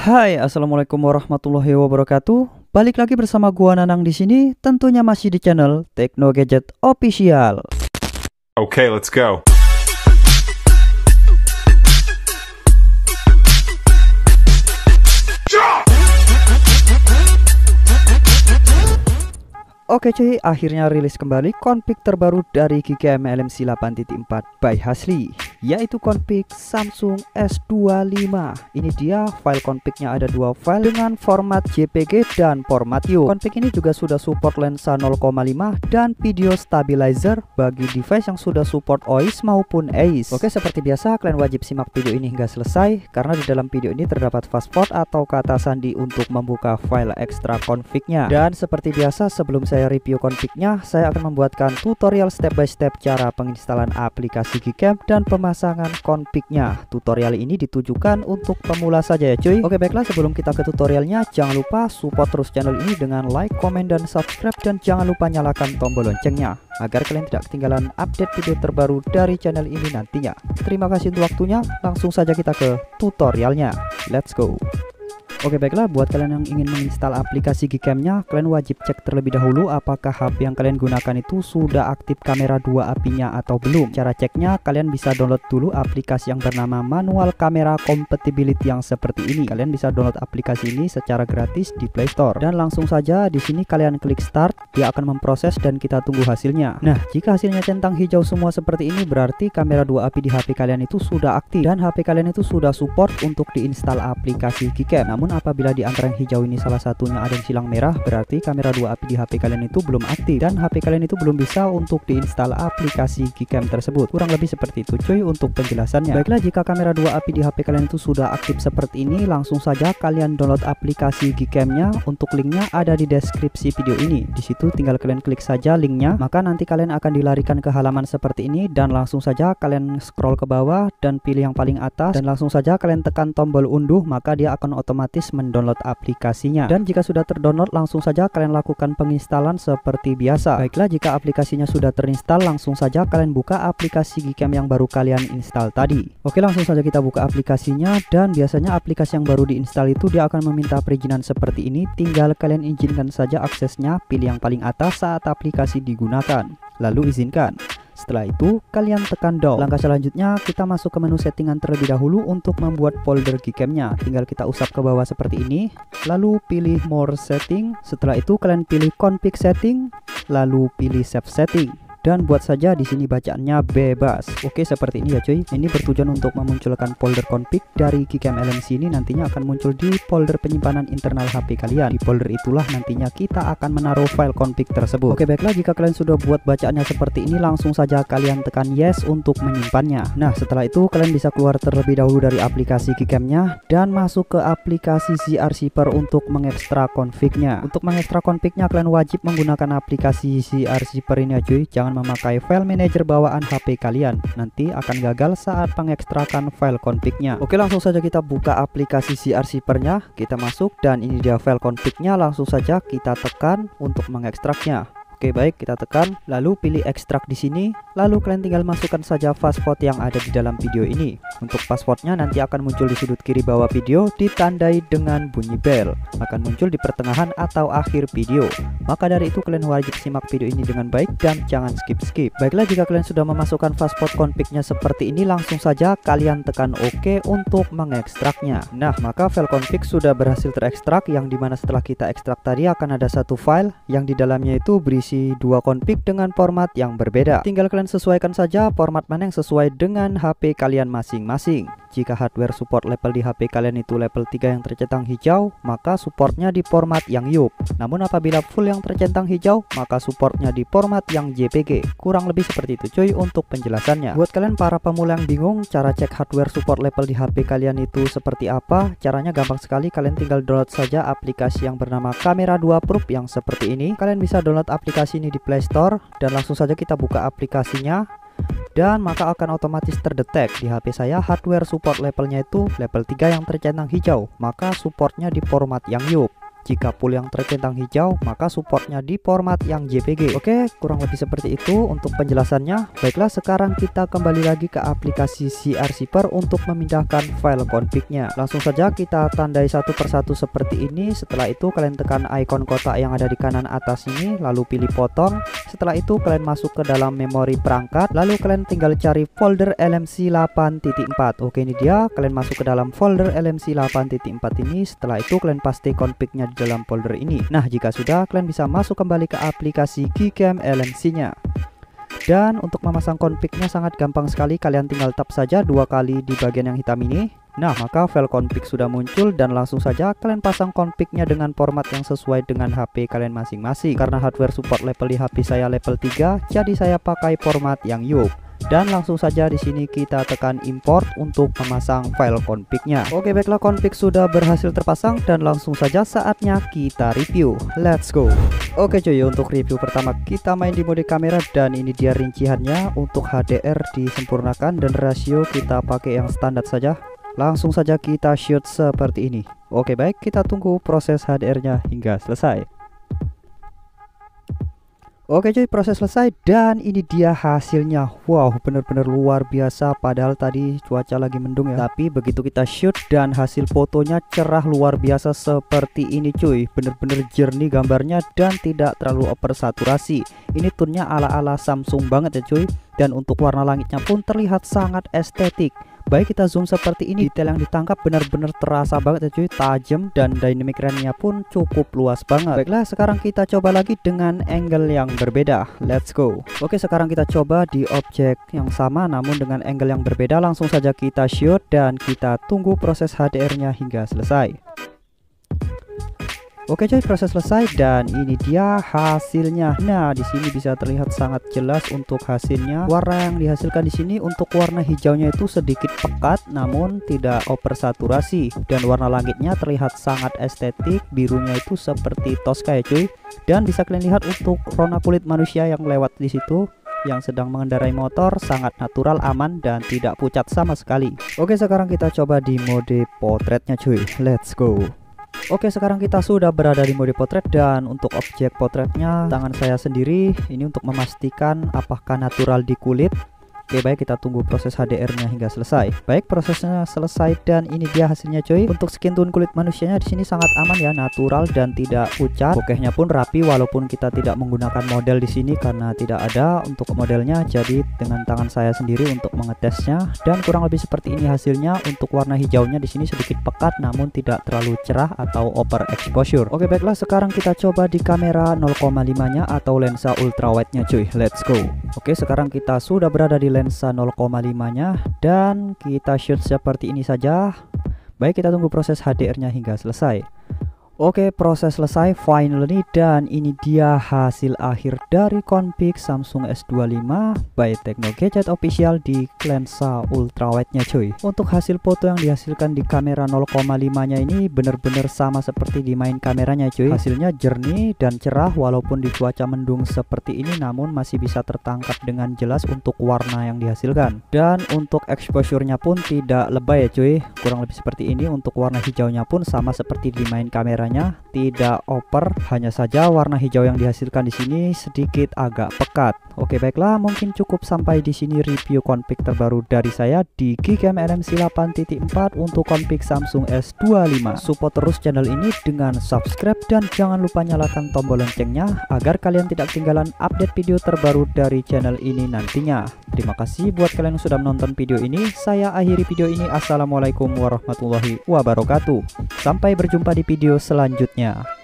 Hai, assalamualaikum warahmatullahi wabarakatuh. Balik lagi bersama gua Nanang di sini, tentunya masih di channel Tekno Gadget Official. Okay, let's go. Oke cuy, akhirnya rilis kembali config terbaru dari Gcam LMC 8.4 by Hasli, yaitu config Samsung S25. Ini dia file confignya, ada dua file dengan format JPG dan format YOO. Config ini juga sudah support lensa 0,5 dan video stabilizer bagi device yang sudah support OIS maupun AIS. Oke, seperti biasa kalian wajib simak video ini hingga selesai karena di dalam video ini terdapat fastforward atau kata sandi untuk membuka file ekstra confignya. Dan seperti biasa sebelum saya review confignya, saya akan membuatkan tutorial step by step cara penginstalan aplikasi Gcam dan pemasangan confignya. Tutorial ini ditujukan untuk pemula saja ya cuy. Oke baiklah, sebelum kita ke tutorialnya, jangan lupa support terus channel ini dengan like, komen, dan subscribe, dan jangan lupa nyalakan tombol loncengnya agar kalian tidak ketinggalan update video terbaru dari channel ini nantinya. Terima kasih untuk waktunya, langsung saja kita ke tutorialnya. Let's go. Oke baiklah, buat kalian yang ingin menginstal aplikasi Gcam-nya, kalian wajib cek terlebih dahulu apakah HP yang kalian gunakan itu sudah aktif kamera 2 API-nya atau belum. Cara ceknya, kalian bisa download dulu aplikasi yang bernama Manual Camera Compatibility yang seperti ini. Kalian bisa download aplikasi ini secara gratis di Play Store. Dan langsung saja di sini kalian klik start, dia akan memproses dan kita tunggu hasilnya. Nah, jika hasilnya centang hijau semua seperti ini, berarti kamera 2 API di HP kalian itu sudah aktif dan HP kalian itu sudah support untuk diinstal aplikasi Gcam. Namun apabila di antara yang hijau ini salah satunya ada yang silang merah, berarti kamera 2 API di HP kalian itu belum aktif dan HP kalian itu belum bisa untuk diinstal aplikasi Gcam tersebut. Kurang lebih seperti itu cuy untuk penjelasannya. Baiklah, jika kamera 2 API di HP kalian itu sudah aktif seperti ini, langsung saja kalian download aplikasi Gcam-nya. Untuk linknya ada di deskripsi video ini. Di situ tinggal kalian klik saja linknya, maka nanti kalian akan dilarikan ke halaman seperti ini dan langsung saja kalian scroll ke bawah dan pilih yang paling atas dan langsung saja kalian tekan tombol unduh, maka dia akan otomatis mendownload aplikasinya. Dan jika sudah terdownload, langsung saja kalian lakukan penginstalan seperti biasa. Baiklah, jika aplikasinya sudah terinstall, langsung saja kalian buka aplikasi Gcam yang baru kalian install tadi. Oke, langsung saja kita buka aplikasinya dan biasanya aplikasi yang baru diinstal itu dia akan meminta perizinan seperti ini. Tinggal kalian izinkan saja aksesnya, pilih yang paling atas saat aplikasi digunakan, lalu izinkan. Setelah itu kalian tekan down. Langkah selanjutnya kita masuk ke menu settingan terlebih dahulu untuk membuat folder Gcam-nya. Tinggal kita usap ke bawah seperti ini, lalu pilih more setting. Setelah itu kalian pilih config setting, lalu pilih save setting. Dan buat saja di sini bacaannya bebas. Oke, seperti ini ya cuy. Ini bertujuan untuk memunculkan folder config dari Gcam LMC ini nantinya akan muncul di folder penyimpanan internal HP kalian. Di folder itulah nantinya kita akan menaruh file config tersebut. Oke baiklah, jika kalian sudah buat bacaannya seperti ini, langsung saja kalian tekan yes untuk menyimpannya. Nah, setelah itu kalian bisa keluar terlebih dahulu dari aplikasi Gcam-nya dan masuk ke aplikasi ZRzipper untuk mengekstrak config-nya. Untuk mengekstrak config-nya kalian wajib menggunakan aplikasi ZRzipper ini ya cuy. Jangan memakai file manager bawaan HP kalian, nanti akan gagal saat pengekstrakan file config-nya. Oke, langsung saja kita buka aplikasi ZRzipper-nya, kita masuk dan ini dia file config-nya. Langsung saja kita tekan untuk mengekstraknya. Oke baik, kita tekan lalu pilih ekstrak di sini, lalu kalian tinggal masukkan saja password yang ada di dalam video ini. Untuk passwordnya nanti akan muncul di sudut kiri bawah video ditandai dengan bunyi bell, akan muncul di pertengahan atau akhir video. Maka dari itu kalian wajib simak video ini dengan baik dan jangan skip. Baiklah, jika kalian sudah memasukkan password config-nya seperti ini, langsung saja kalian tekan OK untuk mengekstraknya. Nah, maka file config sudah berhasil terekstrak, yang dimana setelah kita ekstrak tadi akan ada satu file yang di dalamnya itu berisi dua config dengan format yang berbeda. Tinggal kalian sesuaikan saja format mana yang sesuai dengan HP kalian masing-masing. Jika hardware support level di HP kalian itu level 3 yang tercentang hijau, maka supportnya di format yang YOO. Namun apabila full yang tercentang hijau, maka supportnya di format yang JPG. Kurang lebih seperti itu cuy untuk penjelasannya. Buat kalian para pemula yang bingung cara cek hardware support level di HP kalian itu seperti apa, caranya gampang sekali. Kalian tinggal download saja aplikasi yang bernama Camera 2 Pro yang seperti ini. Kalian bisa download aplikasi ini di Play Store dan langsung saja kita buka aplikasinya. Dan maka akan otomatis terdetek di HP saya hardware support levelnya itu level 3 yang tercentang hijau, maka supportnya di format yang YOO. Jika full yang tercentang hijau, maka supportnya di format yang JPG. Oke, kurang lebih seperti itu untuk penjelasannya. Baiklah, sekarang kita kembali lagi ke aplikasi CR-Zipper untuk memindahkan file config-nya. Langsung saja kita tandai satu persatu seperti ini. Setelah itu kalian tekan icon kotak yang ada di kanan atas ini, lalu pilih potong. Setelah itu kalian masuk ke dalam memori perangkat, lalu kalian tinggal cari folder LMC 8.4. Oke, ini dia. Kalian masuk ke dalam folder LMC 8.4 ini. Setelah itu kalian paste config-nya di dalam folder ini. Nah, jika sudah, kalian bisa masuk kembali ke aplikasi Gcam LMC-nya. Dan untuk memasang config-nya sangat gampang sekali. Kalian tinggal tap saja 2 kali di bagian yang hitam ini. Nah, maka file config sudah muncul dan langsung saja kalian pasang config-nya dengan format yang sesuai dengan HP kalian masing-masing. Karena hardware support level di HP saya level 3, jadi saya pakai format yang YUP. Dan langsung saja di sini kita tekan import untuk memasang file config-nya. Oke, baiklah, config sudah berhasil terpasang dan langsung saja saatnya kita review. Let's go. Oke cuy, untuk review pertama kita main di mode kamera dan ini dia rinciannya. Untuk HDR disempurnakan dan rasio kita pakai yang standar saja. Langsung saja kita shoot seperti ini. Oke, baik, kita tunggu proses HDR-nya hingga selesai. Oke cuy, proses selesai dan ini dia hasilnya. Wow, bener-bener luar biasa. Padahal tadi cuaca lagi mendung ya, tapi begitu kita shoot dan hasil fotonya cerah luar biasa seperti ini cuy. Bener-bener jernih gambarnya dan tidak terlalu over saturasi. Ini tone-nya ala-ala Samsung banget ya cuy. Dan untuk warna langitnya pun terlihat sangat estetik. Baik kita zoom seperti ini, detail yang ditangkap benar-benar terasa banget ya cuy, tajam dan dynamic range-nya pun cukup luas banget. Baiklah, sekarang kita coba lagi dengan angle yang berbeda. Let's go. Oke, sekarang kita coba di objek yang sama namun dengan angle yang berbeda. Langsung saja kita shoot dan kita tunggu proses HDR-nya hingga selesai. Oke cuy, proses selesai dan ini dia hasilnya. Nah, di sini bisa terlihat sangat jelas untuk hasilnya. Warna yang dihasilkan di sini untuk warna hijaunya itu sedikit pekat namun tidak over saturasi dan warna langitnya terlihat sangat estetik. Birunya itu seperti Tosca ya cuy. Dan bisa kalian lihat untuk warna kulit manusia yang lewat di situ yang sedang mengendarai motor sangat natural, aman dan tidak pucat sama sekali. Oke, sekarang kita coba di mode potretnya cuy. Let's go. Oke, sekarang kita sudah berada di mode potret dan untuk objek potretnya tangan saya sendiri ini untuk memastikan apakah natural di kulit. Oke, baik, kita tunggu proses HDR-nya hingga selesai. Baik, prosesnya selesai dan ini dia hasilnya cuy. Untuk skin tone kulit manusianya di sini sangat aman ya, natural dan tidak pucat. Bokehnya pun rapi walaupun kita tidak menggunakan model di sini karena tidak ada untuk modelnya. Jadi dengan tangan saya sendiri untuk mengetesnya dan kurang lebih seperti ini hasilnya. Untuk warna hijaunya di sini sedikit pekat namun tidak terlalu cerah atau over exposure. Oke, baiklah, sekarang kita coba di kamera 0,5-nya atau lensa ultrawide-nya cuy. Let's go. Oke, sekarang kita sudah berada di lensa 0,5-nya dan kita shoot seperti ini saja. Baik, kita tunggu proses HDR-nya hingga selesai. Oke, proses selesai finally dan ini dia hasil akhir dari config Samsung S25 by Tekno Gadget Official di lensa ultrawide-nya cuy. Untuk hasil foto yang dihasilkan di kamera 0,5-nya ini bener-bener sama seperti di main kameranya cuy. Hasilnya jernih dan cerah walaupun di cuaca mendung seperti ini namun masih bisa tertangkap dengan jelas untuk warna yang dihasilkan. Dan untuk exposure-nya pun tidak lebay ya cuy. Kurang lebih seperti ini. Untuk warna hijaunya pun sama seperti di main kamera, tidak over, hanya saja warna hijau yang dihasilkan di sini sedikit agak pekat. Oke, baiklah, mungkin cukup sampai di sini review config terbaru dari saya di Gcam LMC 8.4 untuk config Samsung S25. Support terus channel ini dengan subscribe dan jangan lupa nyalakan tombol loncengnya agar kalian tidak ketinggalan update video terbaru dari channel ini nantinya. Terima kasih buat kalian yang sudah menonton video ini. Saya akhiri video ini. Assalamualaikum warahmatullahi wabarakatuh. Sampai berjumpa di video selanjutnya.